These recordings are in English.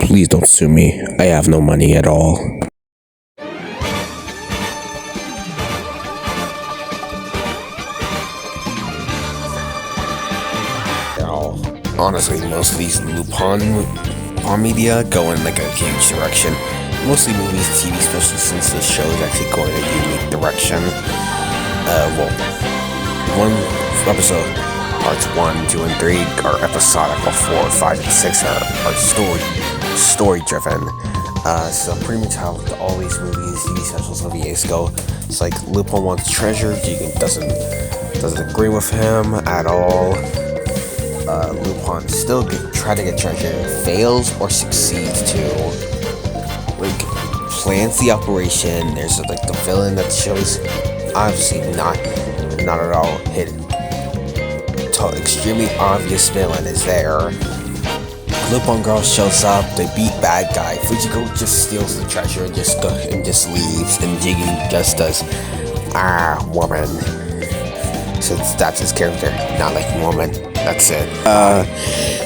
Please don't sue me. I have no money at all. Honestly, most of these lupin media go in like a huge direction. Mostly movies, TV, especially since this show is actually going in a unique direction. One episode, parts 1, 2, and 3 are episodic, while 4, 5, and 6 are story driven. So pretty much how all these movies, TV specials of years go. It's like Lupin wants treasure, Jigen doesn't agree with him at all. Lupin still try to get treasure, fails or succeeds to plans the operation. There's like the villain that shows obviously not at all hidden. Extremely obvious villain is there. Lupin girl shows up, they beat bad guy. Fujiko just steals the treasure and just leaves, and Jigen just does woman. Since that's his character, not like woman. That's it.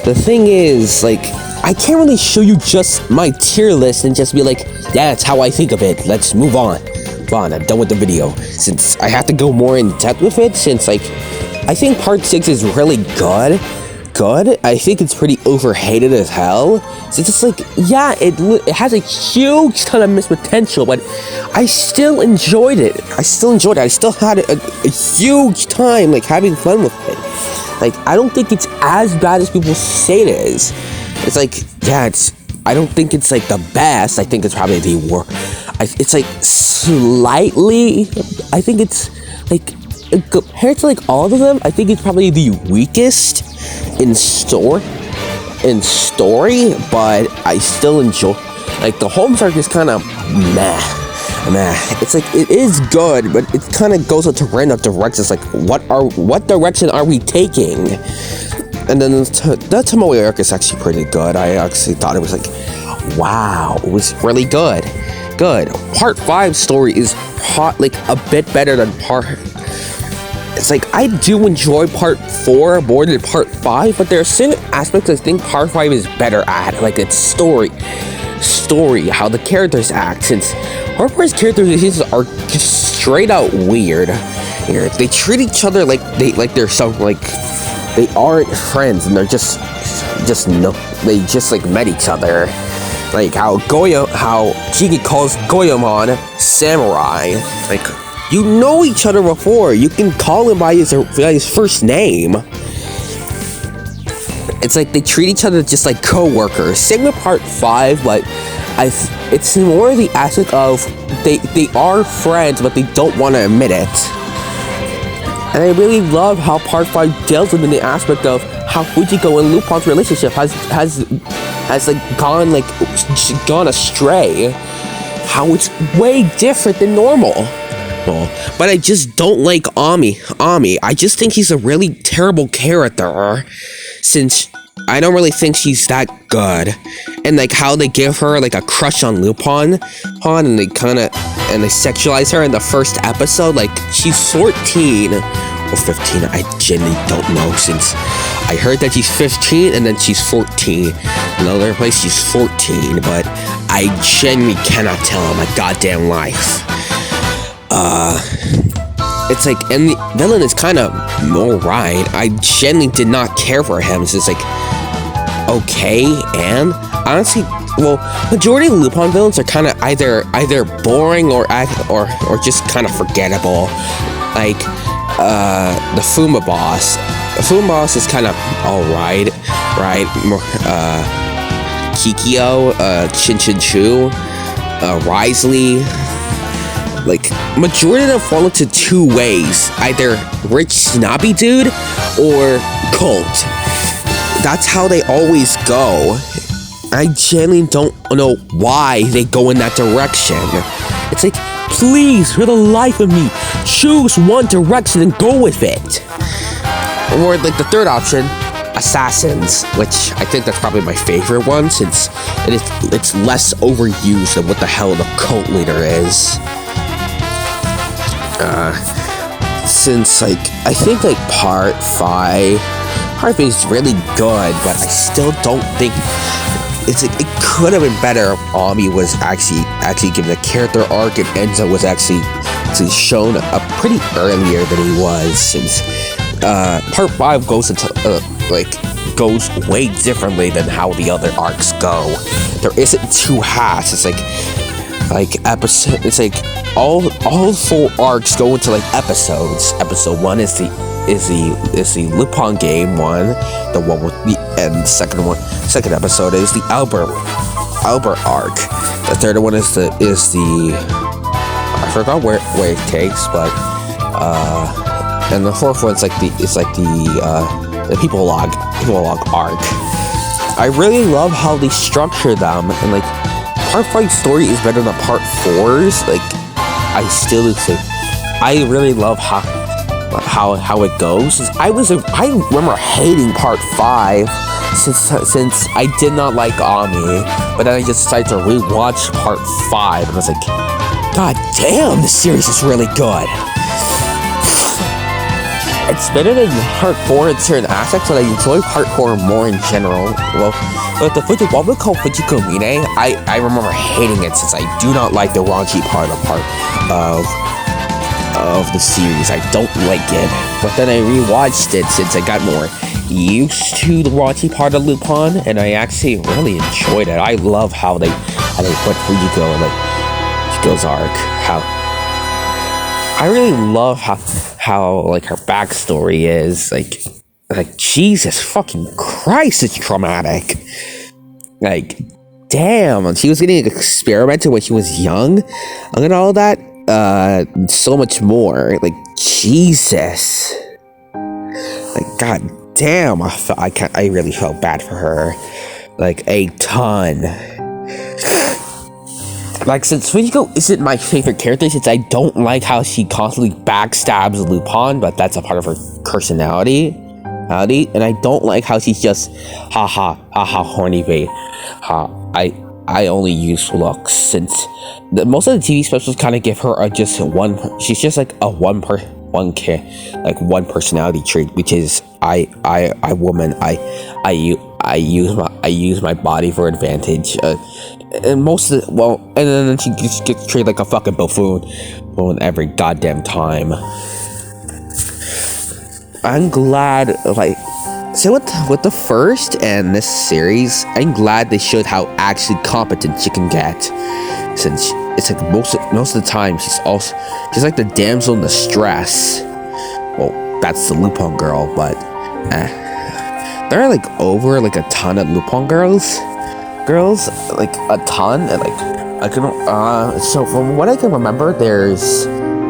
The thing is, like, I can't really show you just my tier list and just be like, yeah, that's how I think of it. Let's move on. I'm done with the video. Since I have to go more in depth with it, since, like, I think part 6 is really good. I think it's pretty overhated as hell. So it's just like, yeah, it has a huge ton of missed potential, but I still enjoyed it. I still had a huge time, like, having fun with it. Like, I don't think it's as bad as people say it is. It's like, yeah, I don't think it's, like, the best. I think it's probably the worst. It's, like, slightly, I think it's, like, compared to, like, all of them, I think it's probably the weakest in story, but I still enjoy, like, the home arc is kind of meh. It's like, it is good, but it kind of goes into random directions, like, what direction are we taking? And then the Tomoe arc is actually pretty good. I actually thought it was like, wow, it was really good. Part 5 story is like a bit better than it's like, I do enjoy part 4 more than part 5, but there are certain aspects I think part 5 is better at, like its story, how the characters act, since part 4's characters are just straight out weird. They treat each other like they're some, like, they aren't friends, and they're just they just like met each other. Like how Jigen calls Goemon samurai. Like, you know each other before. You can call him by his first name. It's like they treat each other just like co-workers. Same with part 5, but it's more the aspect of they are friends, but they don't want to admit it. And I really love how part 5 deals with the aspect of how Fujiko and Lupin's relationship has like gone astray. How it's way different than normal. But I just don't like Ami. I just think he's a really terrible character, since I don't really think she's that good. And like how they give her like a crush on Lupin, and they sexualize her in the first episode. Like, she's 14 or 15. I genuinely don't know, since I heard that she's 15 and then she's 14. Another place she's 14, but I genuinely cannot tell in my goddamn life. It's like, and the villain is kind of alright. I genuinely did not care for him, so it's like, okay, and honestly, well, majority of Lupin villains are kind of either boring or just kind of forgettable. Like, the Fuma boss. The Fuma boss is kind of alright, right? Kikyo, Chu, Risley. Like, majority of them fall into two ways. Either rich snobby dude or cult. That's how they always go. I genuinely don't know why they go in that direction. It's like, please, for the life of me, choose one direction and go with it. Or like the third option, assassins, which I think that's probably my favorite one, since it's less overused than what the hell the cult leader is. Since, like, I think, like, part 5 is really good, but I still don't think it could have been better if Ami was actually given a character arc, and Enzo was actually shown pretty earlier than he was, since part 5 goes into goes way differently than how the other arcs go. There isn't 2 halves. It's like episode. It's like all 4 arcs go into like episodes. Episode 1 is the Lupin game one, the one with and second episode is the Albert arc. The third one is the I forgot where it takes, but and the fourth one is like the people log arc. I really love how they structure them, and like part 5 story is better than part 4's. Like I still say I really love how it goes. I remember hating part 5 since I did not like Ami, but then I just decided to rewatch part 5 and I was like, God damn, this series is really good. It's better than part 4 in certain aspects, but I enjoy part 4 more in general. Well, but what we call Fujikomine, I remember hating it since I do not like the raunchy part of the series. I don't like it, but then I rewatched it since I got more used to the raunchy part of Lupin, and I actually really enjoyed it. I love how they put Fujiko in like Fujiko's arc. I really love how like her backstory is like Jesus fucking Christ, it's traumatic. Like damn, she was getting experimented when she was young and all that. So much more, like Jesus, like god damn, I really felt bad for her, like a ton. Like, since Fujiko isn't my favorite character, since I don't like how she constantly backstabs Lupin, but that's a part of her personality, and I don't like how she's just horny babe. I only use looks, since most of the TV specials kind of give her she's just like a one personality trait, which is I use my body for advantage, and and then she just gets treated like a fucking buffoon every goddamn time. I'm glad, like, so with the first and this series, I'm glad they showed how actually competent she can get, since it's like most of the time she's like the damsel in distress. Well, that's the Lupin girl, but there are like over like a ton of Lupin girls, like a ton, and like I can so from what I can remember, there's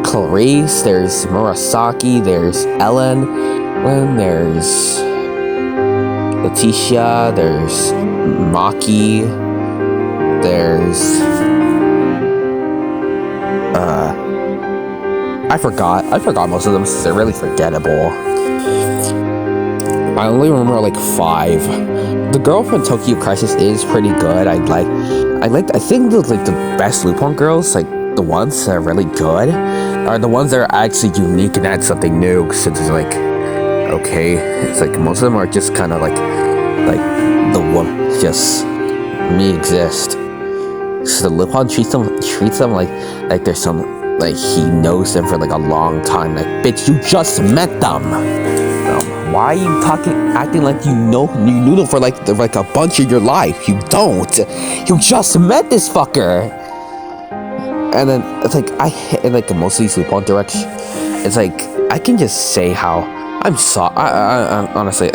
Clarice, there's Murasaki, there's Ellen, and there's Letitia, there's Maki, there's I forgot most of them since they're really forgettable. I only remember like 5. The girl from Tokyo Crisis is pretty good. I think the best Lupin girls, like the ones that are really good, are the ones that are actually unique and add something new, since it's like, okay, it's like most of them are just kind of like the one, just me exist. So the Lupin treats them like there's some, like he knows them for like a long time. Like, bitch, you just met them. Why are you acting like you knew them for like a bunch of your life? You don't. You just met this fucker. And then it's like most of these Lupin directs, it's like I can just say how I'm sorry. I'm honestly,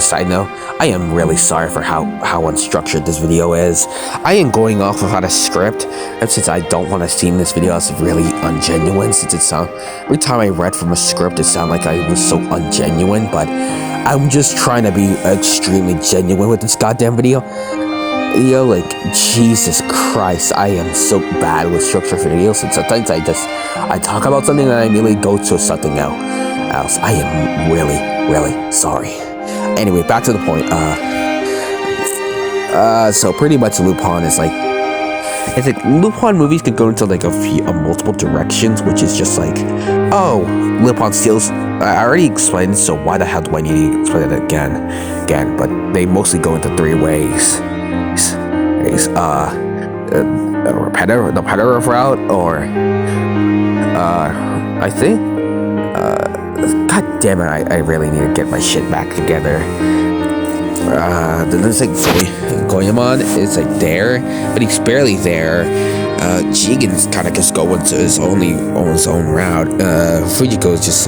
side note, I am really sorry for how unstructured this video is. I am going off without a script, and since I don't want to seem this video as really ungenuine, since every time I read from a script, it sounded like I was so ungenuine, but I'm just trying to be extremely genuine with this goddamn video. Like, Jesus Christ, I am so bad with structure for videos, and sometimes I talk about something and I immediately go to something else. I am really, really sorry. Anyway, back to the point. So pretty much Lupin is like, it's like Lupin movies could go into like multiple directions, which is just like, oh, Lupin steals. I already explained, so why the hell do I need to explain it again? But they mostly go into 3 ways. guys? Repetitive route, or I think God damn it, I really need to get my shit back together. There's like Goemon is like there, but he's barely there. Jigen's kind of just going to his own route. Fujiko is just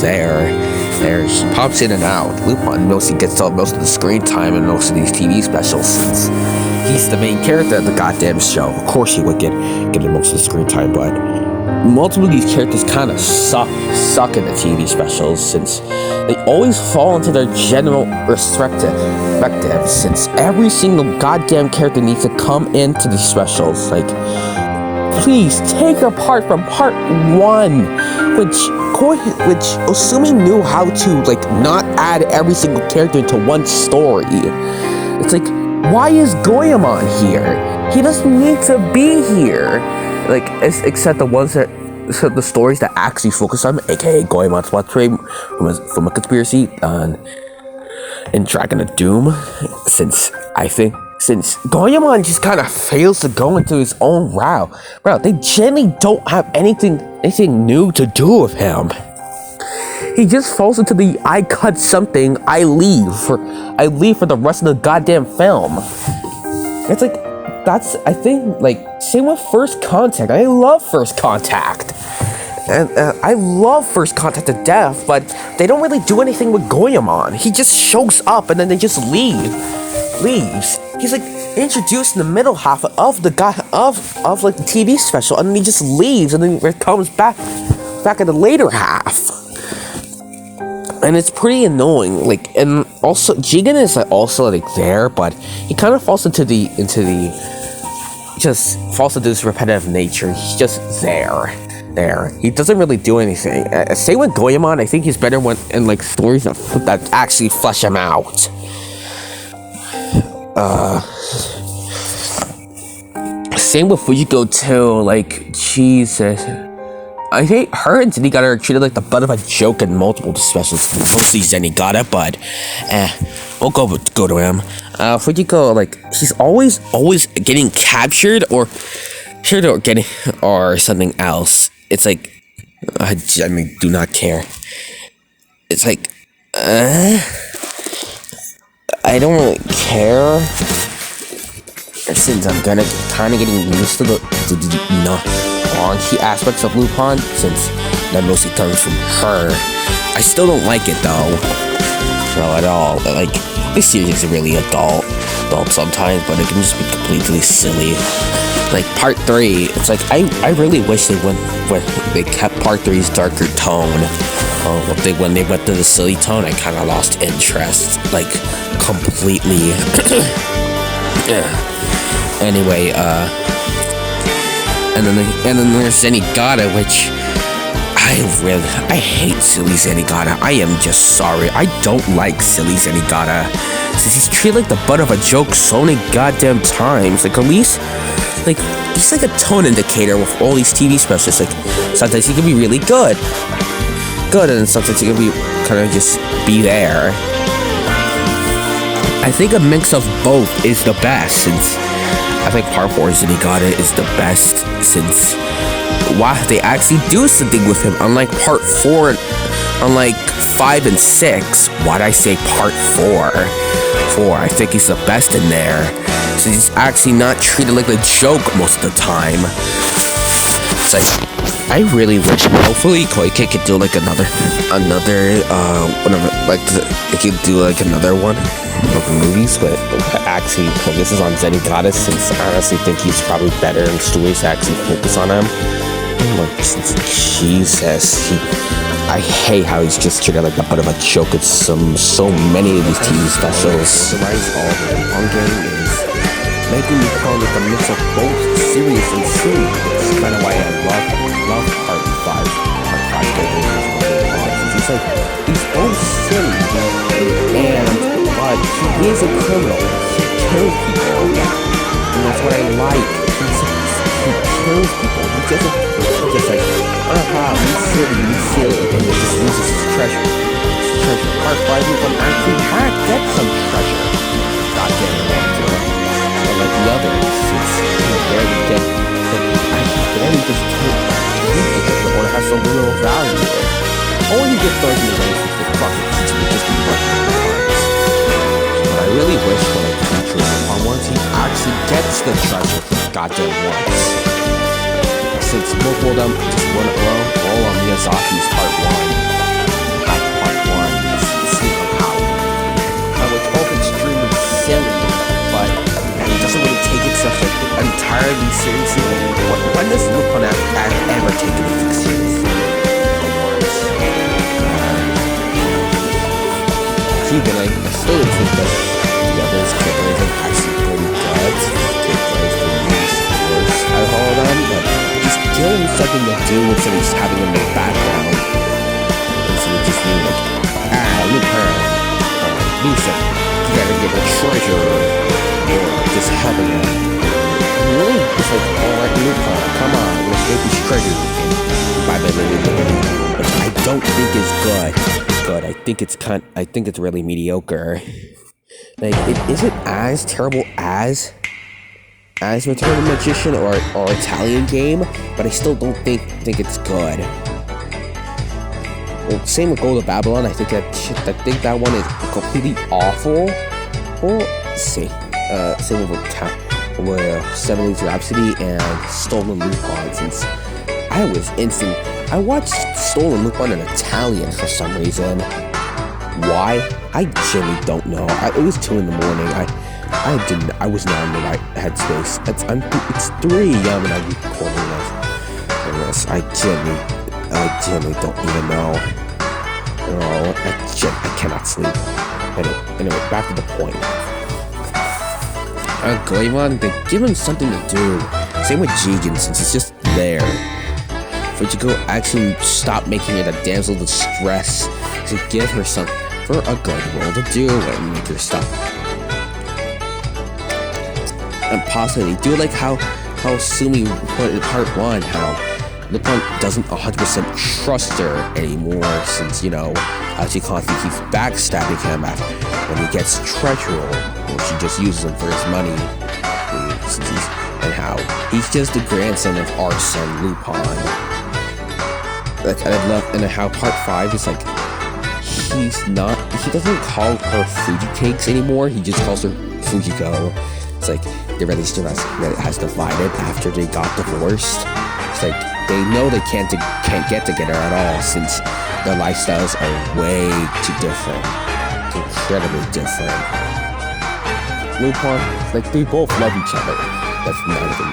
there. She pops in and out. Lupin mostly gets most of the screen time in most of these TV specials, since he's the main character of the goddamn show. Of course he would get most of the screen time, but multiple of these characters kind of suck in the TV specials, since they always fall into their general perspective, since every single goddamn character needs to come into these specials. Like, please take apart from part 1, which Osumi knew how to like not add every single character into one story. It's like, why is Goemon here? He doesn't need to be here. Like, except the stories that actually focus on him, aka Goemon's plot from a conspiracy in Dragon of Doom, since Goemon just kind of fails to go into his own route. Bro, they generally don't have anything new to do with him. He just falls into the I cut something, I leave for the rest of the goddamn film. It's like, that's, I think, like, same with First Contact. I love First Contact. And I love First Contact to death, but they don't really do anything with Goemon. He just shows up and then they just leaves. He's like introduced in the middle half of like the TV special, and then he just leaves and then comes back in the later half. And it's pretty annoying. Like, and also Jigen is also like there, but he kind of falls into this repetitive nature. He's just there. He doesn't really do anything. Same with Goemon. I think he's better when in like stories that actually flesh him out. Same with Fujiko too. Like, Jesus, I think her and Zenigata are treated like the butt of a joke in multiple specials. Mostly Zenigata, but we'll go to him. Fujiko, like, she's always getting captured or something else. It's like, I do not care. It's like, I don't really care, since I'm kind of getting used to the raunchy aspects of Lupin, since that mostly comes from her. I still don't like it though, no, at all. Like, this series is really adult sometimes, but it can just be completely silly. Like part 3, it's like I really wish they kept part 3's darker tone. When they went to the silly tone, I kind of lost interest, like, completely. Anyway, and then there's Zenigata, which I hate silly Zenigata. I am just sorry. I don't like silly Zenigata, since he's treated like the butt of a joke so many goddamn times. Like, at least, like, he's like a tone indicator with all these TV specials. Like, sometimes he can be really good, and sometimes he can be kind of just be there. I think a mix of both is the best, since I think part 4 Zenigata is the best, since they actually do something with him, unlike part 4, unlike 5 and 6. Why'd I say part 4? I think he's the best in there, so he's actually not treated like a joke most of the time. It's like, I really wish, hopefully Koike could do like another whatever, like they could do like another one of the movies, but actually focuses on Zenigata, since I honestly think he's probably better in stories to actually focus on him. Like, Jesus, I hate how he's just treated like the butt of a joke at so many of these TV specials. The rise of the Lupin gang is making me call it a mix of both serious and silly. It's kind of why I love part 5. Part 5 since he's both silly but he is a criminal. He kills people, and that's what I like. He kills people. He just like, he's silly, and he just loses his treasure. Part 5, we can actually get some treasure. God damn it, unlike the others. gets the treasure he goddamn wants. Since both of them just run all on Miyazaki's part 1. Part 1 is speak of how it's both extremely silly, but it doesn't really take itself like entirely seriously. When does Lupin have ever taken anything seriously? Keeping I still think that the others can't really actually pretty good. Worse out of all of them, but just giving something to do instead of just having them in the background. Instead of just being like, Lupin, Lisa, you gotta get a treasure, or just helping him. Really, it's like, alright, Lupin, come on, let's get this treasure. Which I don't think is good. I think it's really mediocre. Like, is it as terrible as Return of the Magician or Italian Game? But I still don't think it's good. Well, same with Gold of Babylon. I think that one is completely awful. Well, let's see. Same with Seven Leagues Rhapsody and Stolen Lupin. Since I watched Stolen Lupin in Italian for some reason. Why? I genuinely don't know. It was 2 in the morning. I was not in the right headspace. It's 3 a.m. and I'm recording this. I genuinely don't even know. No, I cannot sleep. Anyway, back to the point. Glaemon, they give him something to do. Same with Jigen, since it's just there. Fujiko actually stopped making it a damsel in distress to give her some for a good role to do and make her stop. And possibly do like how Sumi put in part 1, how Lupin doesn't 100% trust her anymore, since how she constantly keeps backstabbing him when he gets treasure, or she just uses him for his money, and how he's just the grandson of our son Lupin. And how part 5 is like, he doesn't call her Fuji Cakes anymore, he just calls her Fujiko. It's like the relationship has divided after they got divorced. It's like they know they can't get together at all, since their lifestyles are way too different. Incredibly different. Lupin, like, they both love each other. That's not even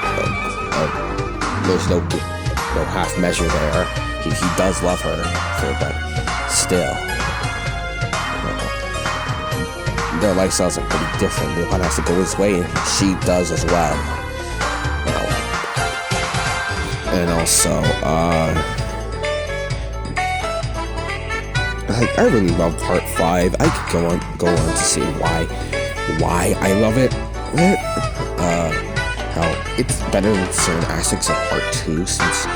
there's no half measure there. He does love her, but still, their lifestyles are pretty different. Lupin has to go his way, and she does as well. And also, I really love part 5. I could go on to say why I love it. How it's better than certain aspects of part 2, since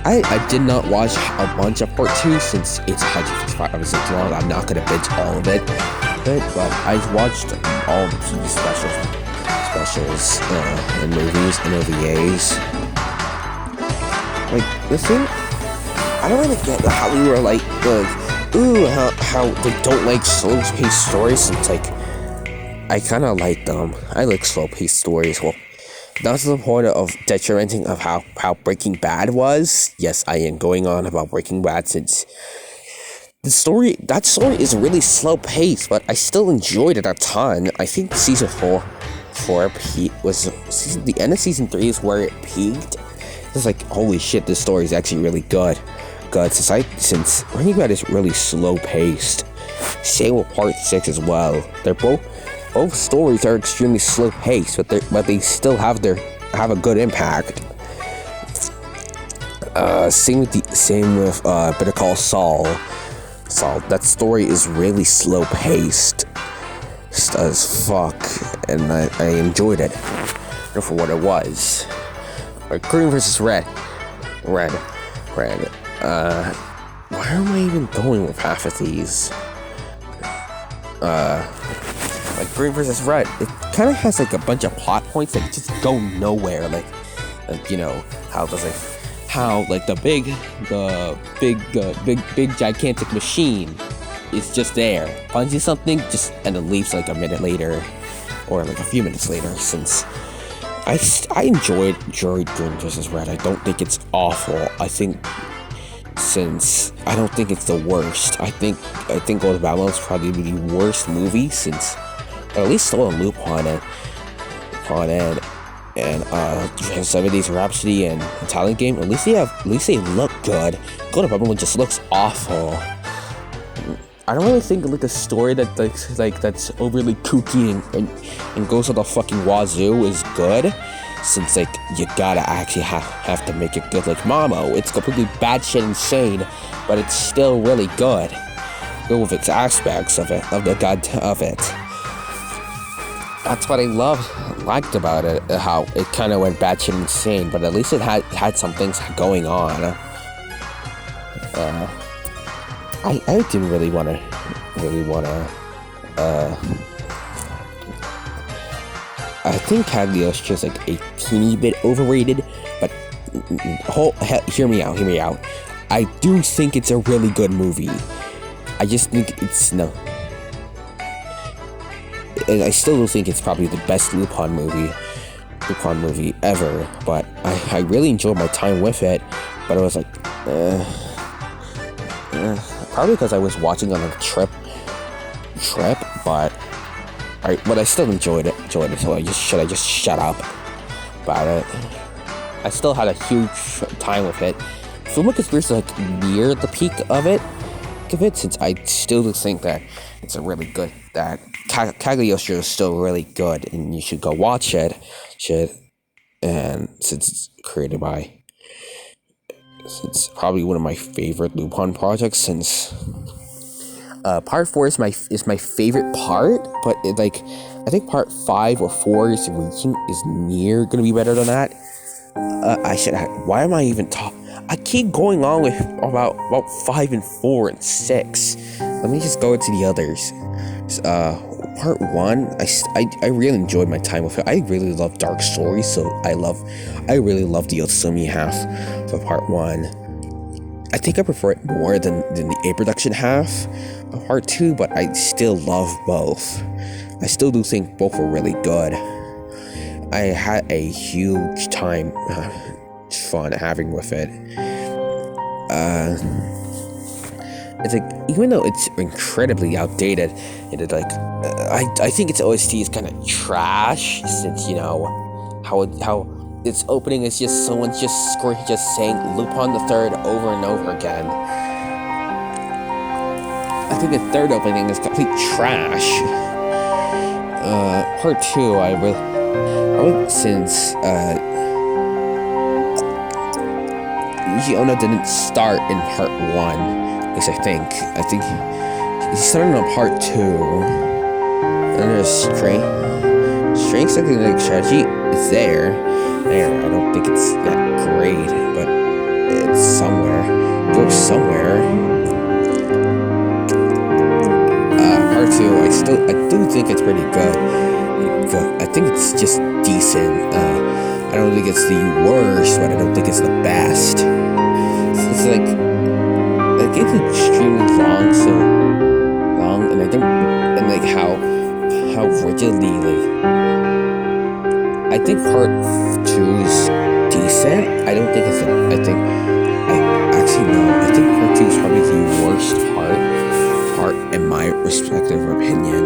I did not watch a bunch of part 2 since it's 155 episodes long. I'm not gonna binge all of it, but I've watched all of the TV specials and movies and OVAs. Like, the thing, I don't really get how we were like how they don't like slow-paced stories, since like I kind of like them. I like slow-paced stories. Well, that's the point of detrimenting of how Breaking Bad was. Yes, I am going on about Breaking Bad, since that story is really slow-paced, but I still enjoyed it a ton. I think season 4 was the end of season 3 is where it peaked. It's like, holy shit, this story is actually really good. Since Breaking Bad is really slow-paced. Same with part 6 as well. They're both stories are extremely slow-paced, but they still have a good impact. Same with Better Call Saul. That story is really slow-paced as fuck, and I enjoyed it for what it was. Green versus Red. Where am I even going with half of these? Like Green versus Red, it kind of has like a bunch of plot points that just go nowhere. Like how the big gigantic machine is just there, punches something, and it leaves like a minute later, or like a few minutes later. Since I enjoyed Green vs. Red. I don't think it's awful. I don't think it's the worst. I think Go to Babylon is probably the worst movie since, or at least still on Lupin and 7 Days of Rhapsody and Italian Game. At least they look good. Go to Babylon just looks awful. I don't really think like a story that's overly kooky and goes to the fucking wazoo is good, since like you gotta actually have to make it good. Like Mamo, it's completely batshit insane, but it's still really good with its aspects of it. That's what I liked about it, how it kind of went batshit insane, but at least it had some things going on. I didn't really wanna. I think Cagliostro is like a teeny bit overrated, but hear me out. I do think it's a really good movie. I just think it's no. I still do think it's probably the best Lupin movie ever, but I really enjoyed my time with it, but I was like, probably because I was watching on a trip, but I still enjoyed it, so I just shut up about it. I still had a huge time with it. Film Conspiracy is like near the peak of it, since I still do think that it's a really good, that Cagliostro is still really good, and you should go watch it. And since it's it's probably one of my favorite Lupin projects, since part 4 is my favorite part, but I think part 5 or 4 is near gonna be better than that. Why am I even talking? I keep going on with about 5 and 4 and 6. Let me just go into the others. Part 1, I really enjoyed my time with it. I really love dark stories, so I really love the Osumi half of part 1. I think I prefer it more than the A-production half of part 2, but I still love both. I still do think both were really good. I had a huge time, fun having with it. It's like, even though it's incredibly outdated, I think its OST is kind of trash, since how its opening is just someone just saying Lupin the Third over and over again. I think the third opening is complete trash. Part 2, since Yuji Ono didn't start in part 1, at least I think he started on part 2. And there's Strength Psychedelic Strategy is there. I don't think it's that great, but it's somewhere. Goes somewhere. Part 2, I do think it's pretty good. I think it's just decent. I don't think it's the worst, but I don't think it's the best. It's like it's extremely long, and I think, and like how rigidly, I think part 2 is decent. I don't think it's I think part 2 is probably the worst part in my respective opinion.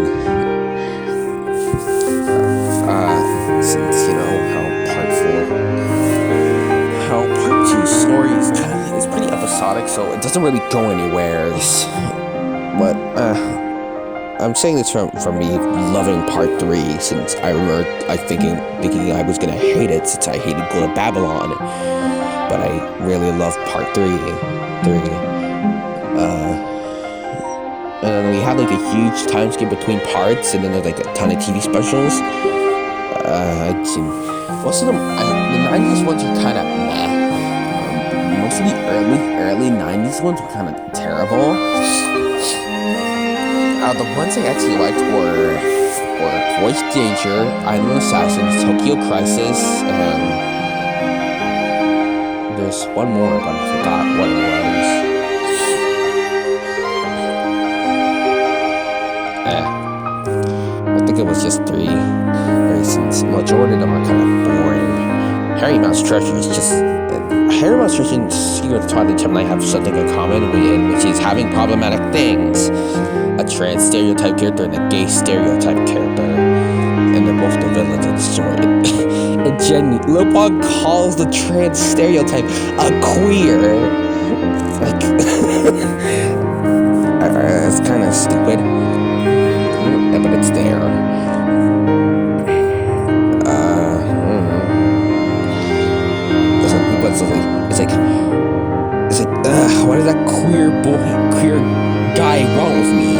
Since how part 2's story is pretty episodic, so it doesn't really go anywhere. But I'm saying this from me loving part 3, since I remember thinking I was gonna hate it, since I hated Go to Babylon, but I really love part 3. And then we had like a huge time skip between parts, and then there's like a ton of TV specials. Most of them, the 90s ones are kind of meh. Most of the early 90s ones were kind of terrible. The ones I actually liked were Voice Danger, Island Assassins, Tokyo Crisis, and there's one more, but I forgot what it was. I think it was just 3. Since majority of them are kind of boring. Harry Mouse Treasure is just Harry Mouse Treasure and Secret of the Twilight Gemini have something in common, which is having problematic things. A trans stereotype character and a gay stereotype character, and they're both the villains in the story. And Lupin calls the trans stereotype a queer. Like, it's kind of stupid, but it's there. It's like, what is that queer guy wrong with me?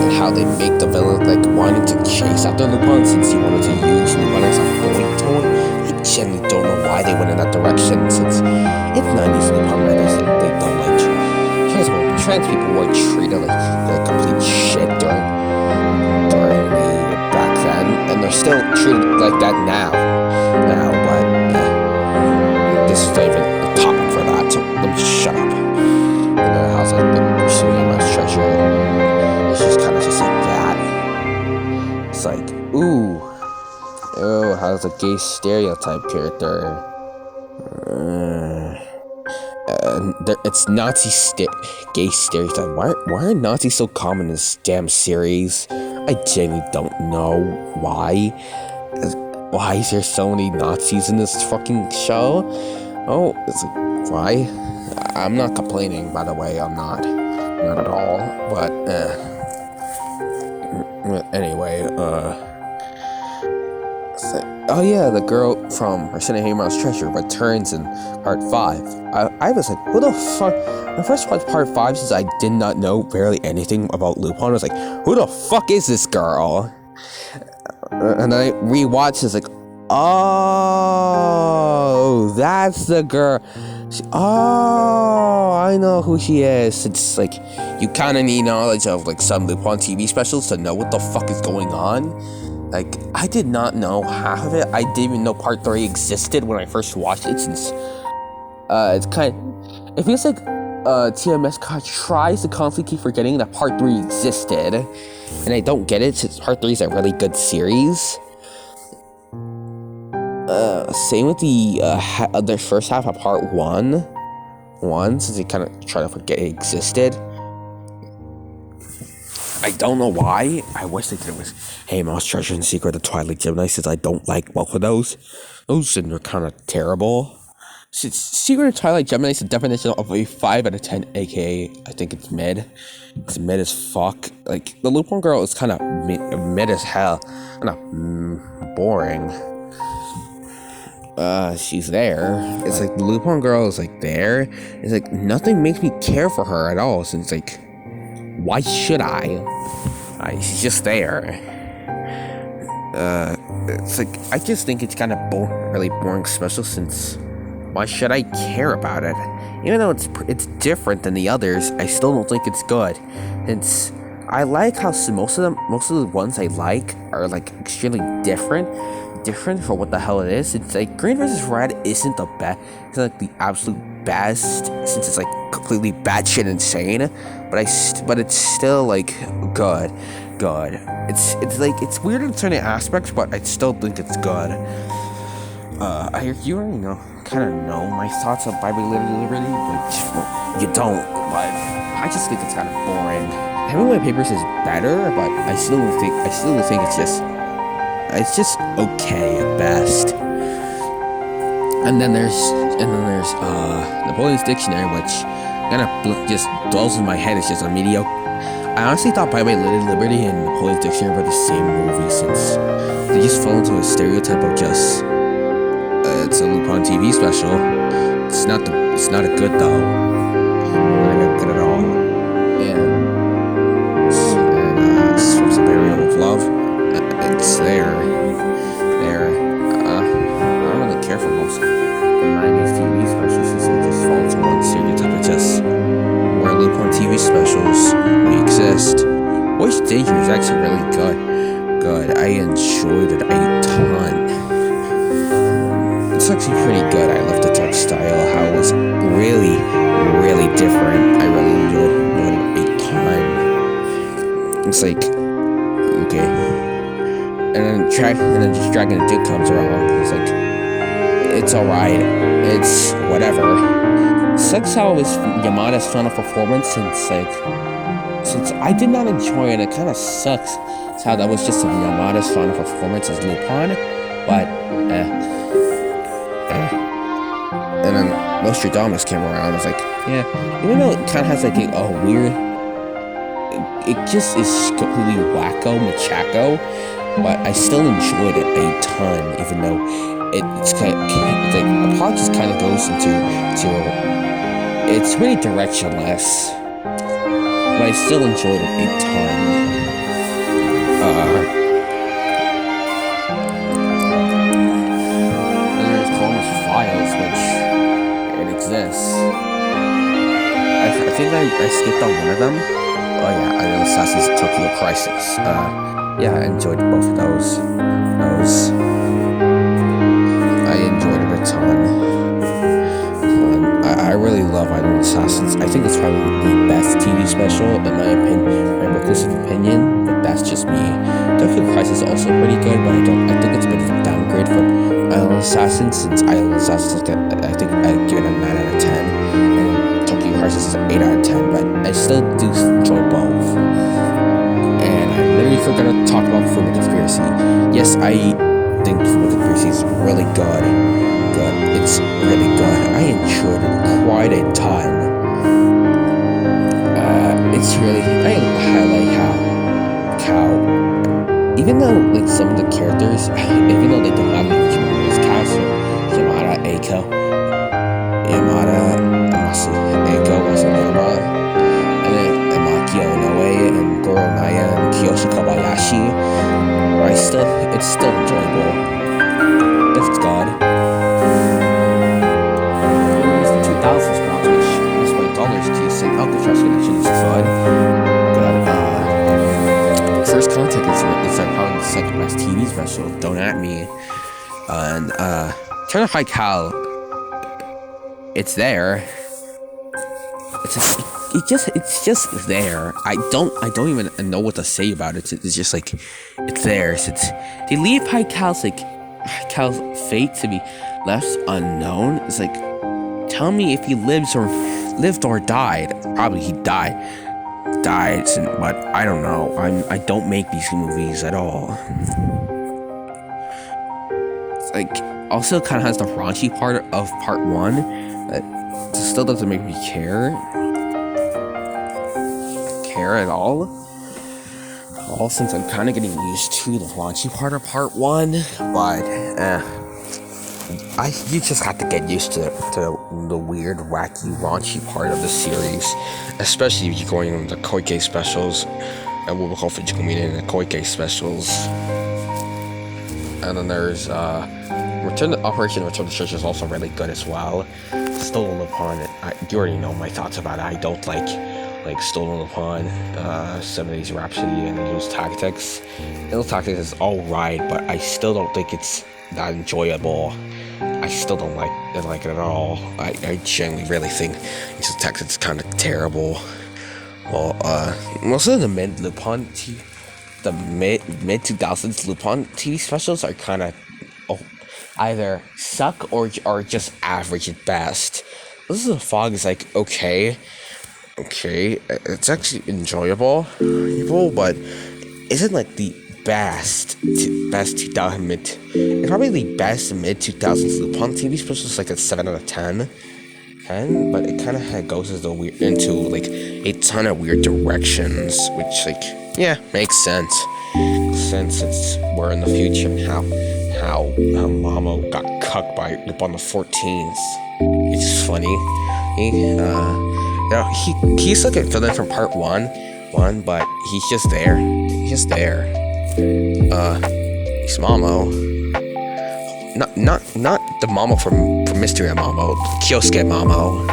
And how they make the villain like wanting to chase after Lupin since he wanted to use Lupin as a point to him. I genuinely don't know why they went in that direction, since it's 90s Lupin writers and they don't like trans people were treated like complete shit during back then, and they're still treated like that now, but this is not even a topic for that, so let me just shut up. And then how's like the pursuing Mouse Treasure, it's just kind of just like that. It's like, ooh, how's a gay stereotype character? It's Nazi gay stereotype. Why are Nazis so common in this damn series? I genuinely don't know why. Why is there so many Nazis in this fucking show? Oh, it's like, why? I'm not complaining, by the way. I'm not at all. But anyway, oh yeah, the girl from Harry Mouse Treasure returns in part 5. I was like, who the fuck? When I first watched part 5, since I did not know barely anything about Lupin, I was like, who the fuck is this girl? And then I rewatched, it's like, oh, that's the girl. Oh, I know who she is. It's like, you kind of need knowledge of like some Lupin TV specials to know what the fuck is going on. Like, I did not know half of it. I didn't even know part 3 existed when I first watched it, since it feels like TMS tries to constantly keep forgetting that part 3 existed, and I don't get it, since part 3 is a really good series. Same with the first half of part 1, since they kind of try to forget it existed. I don't know why. I wish they did it with Hey Mouse Treasure and Secret of the Twilight Gemini, since I don't like both of those. Those are kind of terrible. Secret of Twilight Gemini is the definition of a 5 out of 10, aka I think it's mid. It's mid as fuck. Like, the Lupin girl is kind of mid as hell. Kind of boring. She's there. It's like the Lupin girl is like there. It's like nothing makes me care for her at all, since like, why should I? She's just there. It's like, I just think it's kind of really boring special, since why should I care about it? Even though it's different than the others, I still don't think it's good. I like how most of the ones I like are like extremely different for what the hell it is. It's like Green vs. Red isn't the best. It's like the absolute best, since it's like completely batshit insane. But it's still like good. It's like, it's weird in certain aspects, but I still think it's good. You already kind of know my thoughts on Bible Liberty, which you don't. But I just think it's kind of boring. Hemingway Papers is better, but I still think it's just okay at best. And then there's Napoleon's Dictionary, which kind of just dwells in my head. It's just a mediocre. I honestly thought By Way Liberty and Napoleon's Dictionary were the same movie, since they just fall into a stereotype of just it's a Lupin TV special. It's not a good though. Not good at all. And Swift's Burial of Love. It's there. I don't really care for most of the 90s TV specials, since they just fall into one stereotype of just where Lupin TV specials exist. Voice Danger is actually really good. I enjoyed it a ton. It's actually pretty good. I love the text style, how it was really, really different. I really enjoyed it a ton. It's like, okay. And then just Dragon and Duke comes around. It's like, it's alright. It's whatever. Sucks how it was Yamada's final performance since I did not enjoy it. It kind of sucks how that was just Yamada's final performance as Lupin, but And then Nostradamus came around. I was like, yeah, even though it kind of has like a weird, it just is completely wacko, machaco, but I still enjoyed it a ton, even though it's kind of, it's like the plot just kind of goes into it's really directionless, but I still enjoyed it a ton. And there's Columbus Files, which it exists. I think I skipped on one of them. Oh yeah, I know Assassin's Tokyo Crisis. Yeah, I enjoyed both of those. I enjoyed it a ton. I really love Idle Assassins. I think it's probably the best TV special, in my opinion, my reclusive opinion, but that's just me. Tokyo Crisis is also pretty good, but I think it's a bit of a downgrade from Idle Assassins, since Idle Assassins, I think I'd give it a 9 out of 10, and Tokyo Crisis is an 8 out of 10, but I still do enjoy both. And I literally forgot to talk about Full Conspiracy. Yes, I think Full Conspiracy is really good. It's really good. I enjoyed it quite a ton. It's really, I like how even though like some of the characters, even though they don't have like Yamada's cast, Yamada, Eiko, Wasanuma, and then Makio Inoue and Goro Naya and Kiyoshi Kobayashi, it's still enjoyable. It's good. Alcatraz Connection is good. First Contact is like probably the second best TV special. Don't at me. And Turn of High Cal. It's there. It's just there. I don't even know what to say about it. It's just like it's there. They leave High Cal's fate to be left unknown. It's like, tell me if he lived or died. Probably he died, but I don't know. I don't make these movies at all. It's like also kind of has the raunchy part of part 1 that still doesn't make me care at all. Since I'm kind of getting used to the raunchy part of part 1, but you just have to get used to the weird, wacky, raunchy part of the series, especially if you're going into the Koike specials, and what we call Fujikomi in the Koike specials. And then there's Operation Return to Church is also really good as well. Stolen Upon it, you already know my thoughts about it. I don't like Stolen Upon, 70s Rhapsody, and Angel's Tactics. Angel's Tactics is alright, but I still don't think it's that enjoyable. I still don't like it at all. I genuinely really think Angel's Tactics is kind of terrible. Well, most of the mid 2000s Lupin TV specials are kind of either suck or are just average at best. This is a Fog is like okay, it's actually enjoyable, but isn't like the best 2000 mid. It's probably the best mid 2000s Lupin TV special is like a 7 out of 10, but it kind of goes into like a ton of weird directions, which like makes sense since we're in the future and how Mamo got cucked by Lupin the 14th. It's just funny. He's like a villain from part one, but he's just there. He's Mamo. Not the Mamo from Mystery of Mamo, Kyosuke Mamo.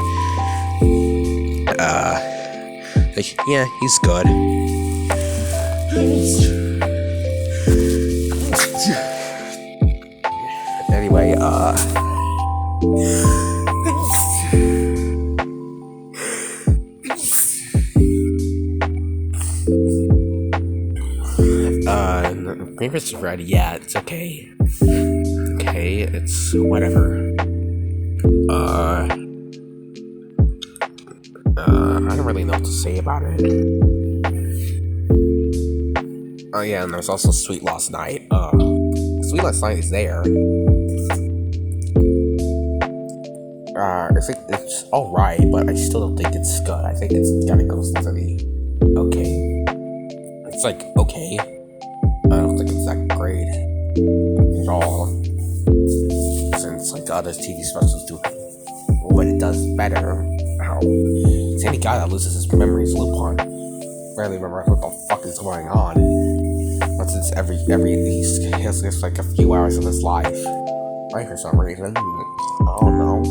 He's good. Anyway, Greenfish is ready. Yeah, it's okay. Okay, it's whatever. Uh, I don't really know what to say about it. Oh yeah, and there's also Sweet Last Night. Sweet Last Night is there. I think it's alright, but I still don't think it's good. I think it's gotta go to the okay. It's like okay. I don't think it's that great at all. Since like other TV specials do what it does better. How it's any guy that loses his memories lupin. Barely remember what the fuck is going on. But since every he has like a few hours of his life. Right, for some reason. I don't know.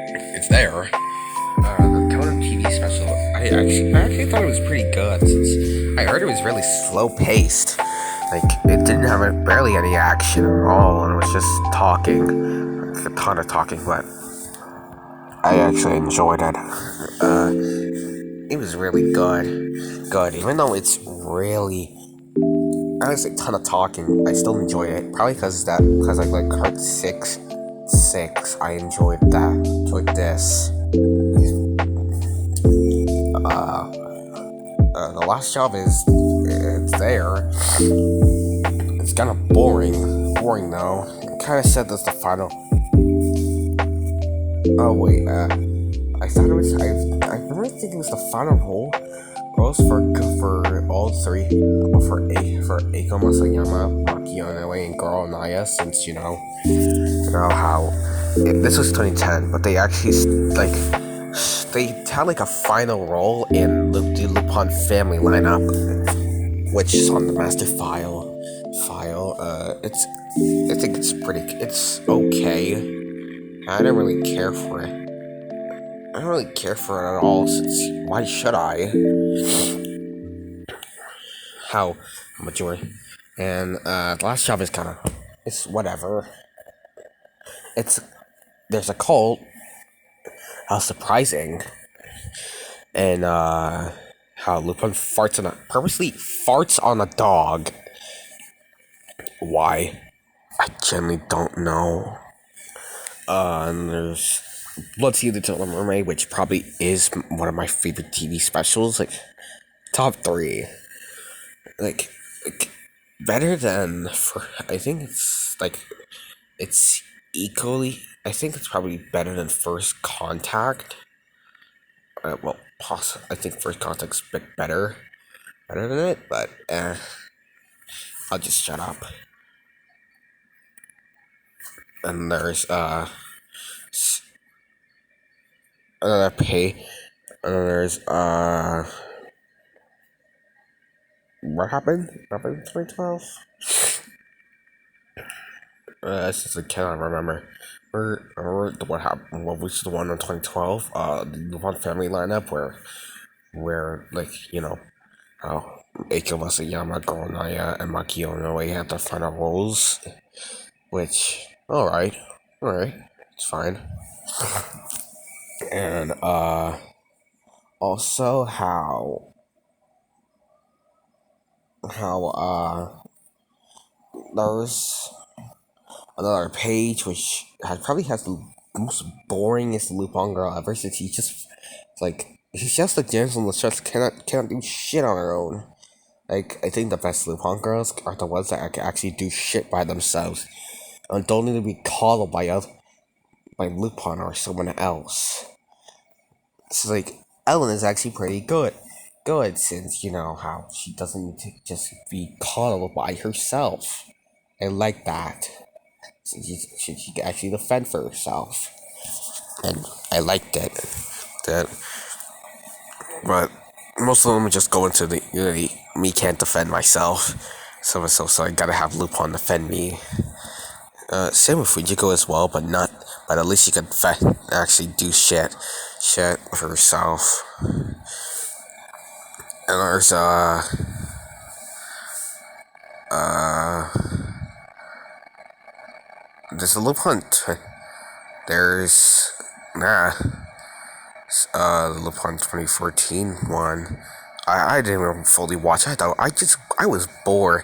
And it's there. The Conan TV special, I actually thought it was pretty good since I heard it was really slow paced. Like it didn't have barely any action at all, and it was just talking, like a ton of talking. But I actually enjoyed it. It was really good. Even though it's really, I would say, ton of talking, I still enjoyed it. Probably because I like Card 6. I enjoyed that. Enjoyed this. The last job it's there. It's kind of boring. Boring though. It kind of said that's the final. Oh wait. I thought it was. I remember thinking it was the final roles for all three. For Eiko Masayama, Maki Onoe, and Goro Naya. Since you know how this was 2010, but they actually like. They had like a final role in the Lupin family lineup, which is on the master file. I think it's okay. I don't really care for it. I don't really care for it at all. Since why should I? How majority and the last job is it's whatever. It's there's a cult. How surprising. And how Lupin purposely farts on a dog. Why? I genuinely don't know. And there's Blood Sea of the Little Mermaid, which probably is one of my favorite TV specials. Like top 3. Like better than I think it's equally. I think it's probably better than First Contact. I think First Contact's a bit better than it, but I'll just shut up. And there's another pay, and then there's what happened? Happened in 2012. It's just I cannot remember. What happened? What was the one in 2012? The one family lineup where like how Eiko Masayama, Goro Naya, and Maki Onoe had their final roles, which alright, it's fine. And also how there's another page which probably has the most boringest Lupin girl ever, since she's just a damsel in distress, cannot do shit on her own. Like, I think the best Lupin girls are the ones that can actually do shit by themselves and don't need to be called by Lupin or someone else. So like Ellen is actually pretty good since you know how she doesn't need to just be coddled by herself. I like that. So she can actually defend for herself, and I liked it. But most of them just go into the me can't defend myself, so I gotta have Lupin defend me. Same with Fujiko as well, but at least she can actually do shit for herself. And there's there's a Lupin. There's The Lupin 2014 one. I didn't even fully watch it though. I was bored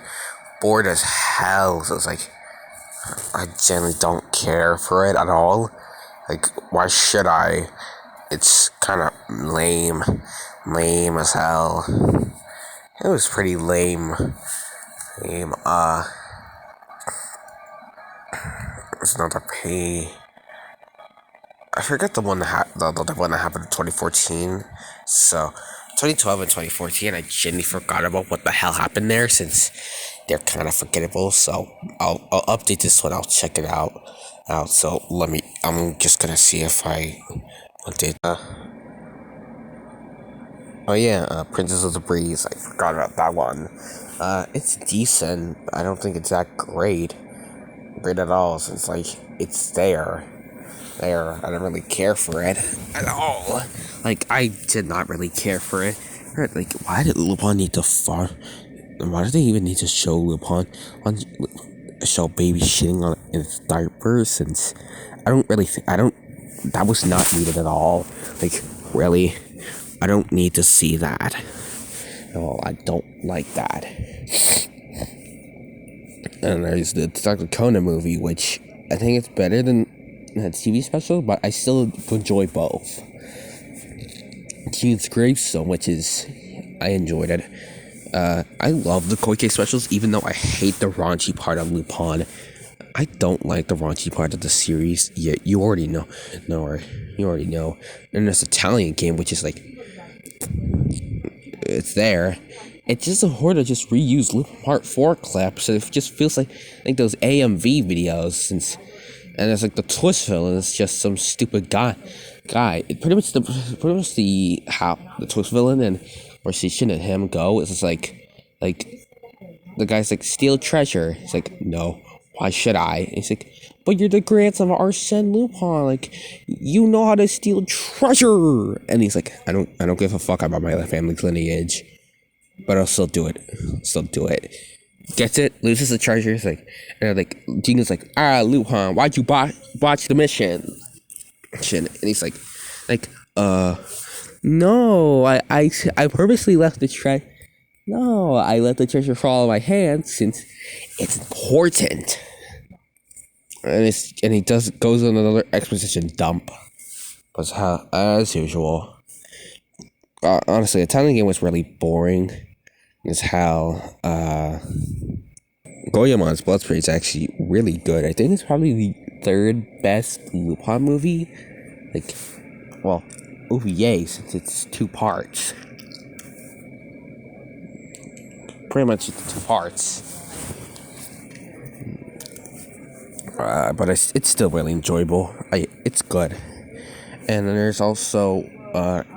as hell. So it's like I generally don't care for it at all. Like, why should I? It's kind of lame as hell. It was pretty lame. It's not a pay. I forget the one the one that happened in 2014. So, 2012 and 2014, I genuinely forgot about what the hell happened there since they're kind of forgettable. So I'll update this one. I'll check it out. So I'm just gonna see if I update. Oh yeah, Princess of the Breeze. I forgot about that one. It's decent. I don't think it's that great at all. Since like it's there. I don't really care for it at all. Like, I did not really care for it. Like, why did Lupin need to fart? Why did they even need to show Lupin on show baby shitting on its diaper? Since I don't. That was not needed at all. Like, really, I don't need to see that. No, I don't like that. And there's the Detective Conan movie, which I think it's better than TV special, but I still enjoy both. Keith's Gravestone, which is I enjoyed it. I love the Koike specials, even though I hate the raunchy part of Lupin. I don't like the raunchy part of the series. Yeah, you already know. You already know. And there's Italian game, which is like it's there. It's just a horde to just reuse Lupin Part 4 clips. So it just feels like those AMV videos since. And it's like the twist villain is just some stupid guy. Pretty much the how the twist villain and where Sishin and him go is just like the guy's like steal treasure. It's like, no, why should I? And he's like, but you're the grandson of Arsène Lupin. Like, you know how to steal treasure. And he's like, I don't give a fuck about my family's lineage, but I'll still do it. Gets it, loses the treasure. It's like, and like Gina's like, Lupin, why'd you botch the mission? And he's like, no, I purposely left the treasure. No, I let the treasure fall out of my hands since it's important. And he goes on another exposition dump, but as usual. Honestly, the Italian game was really boring. Is how Goemon's Blood Spray is actually really good. I think it's probably the third best Lupin movie. Like, well, OVA since it's 2 parts. Pretty much it's 2 parts. But it's still really enjoyable. It's good. And then there's also,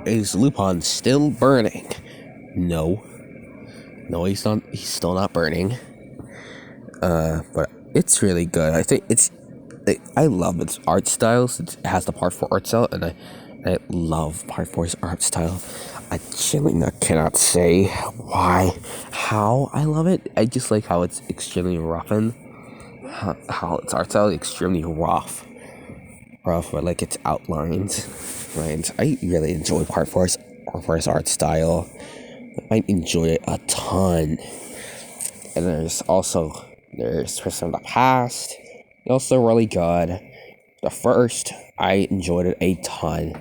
is Lupin still burning? No, he's not. He's still not burning. But it's really good. I think I love its art style since it has the Part 4 art style, and I love Part 4's art style. I genuinely cannot say how I love it. I just like how it's extremely rough and how its art style is extremely rough, but like its outlines. Right? I really enjoy Part 4's art style. I enjoy it a ton. And there's Tristan of the Past, also really good. The first, I enjoyed it a ton.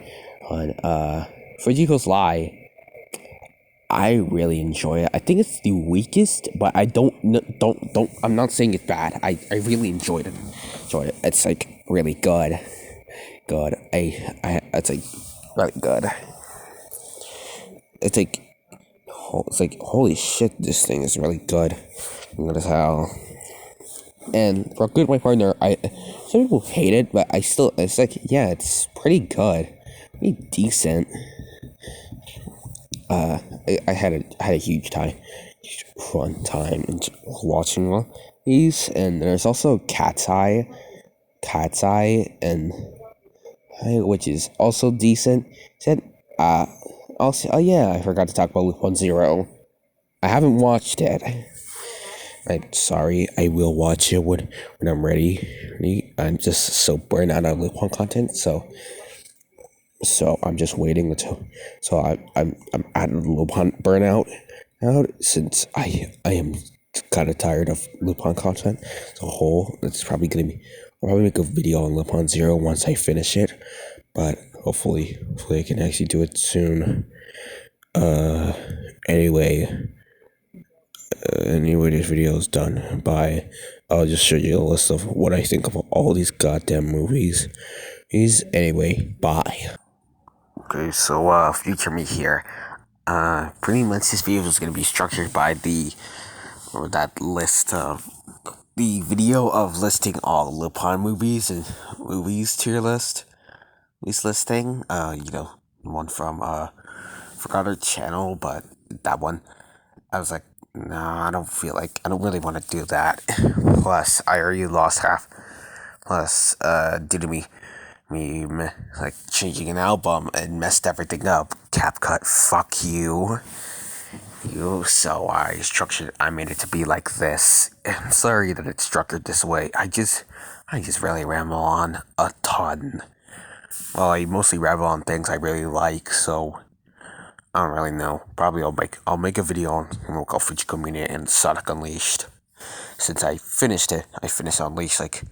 On Fujiko's Lie, I really enjoy it. I think it's the weakest, but I don't. I'm not saying it's bad. I really enjoyed it. It's like really good. It's like really good. It's like holy shit, this thing is really good. Good as hell. And for Good My Partner, some people hate it, but it's like, yeah, it's pretty good, pretty decent. I had a huge fun time watching these, and there's also Cat's Eye, and which is also decent. Also, oh yeah, I forgot to talk about Lupin Zero. I haven't watched it. I'm sorry, I will watch it when I'm ready. I'm just so burned out of Lupin content, so So I'm just waiting until. So I'm at Lupin burnout out since I am kind of tired of Lupin content as a whole. It's probably gonna be. I'll probably make a video on Lupin Zero once I finish it, but hopefully I can actually do it soon. Uh, anyway, anyway, this video is done. Bye. I'll just show you a list of what I think of all these goddamn movies. Anyway, bye. Okay, so future me here. Pretty much this video is gonna be structured by that list of the video of listing all Lupin movies and movies tier list. This listing, one from forgot her channel, but that one, I was like, nah, I don't really want to do that. Plus, I already lost half. Plus, due to me like changing an album and messed everything up. CapCut, fuck you. So I made it to be like this. I'm sorry that it's structured this way. I just really ramble on a ton. Well, I mostly ramble on things I really like, so I don't really know. Probably I'll make a video on local Fuji Community and Sonic Unleashed. Since I finished it, I finished Unleashed like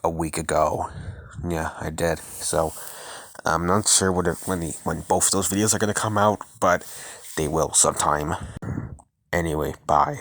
a week ago. Yeah, I did. So I'm not sure when both those videos are gonna come out, but they will sometime. Anyway, bye.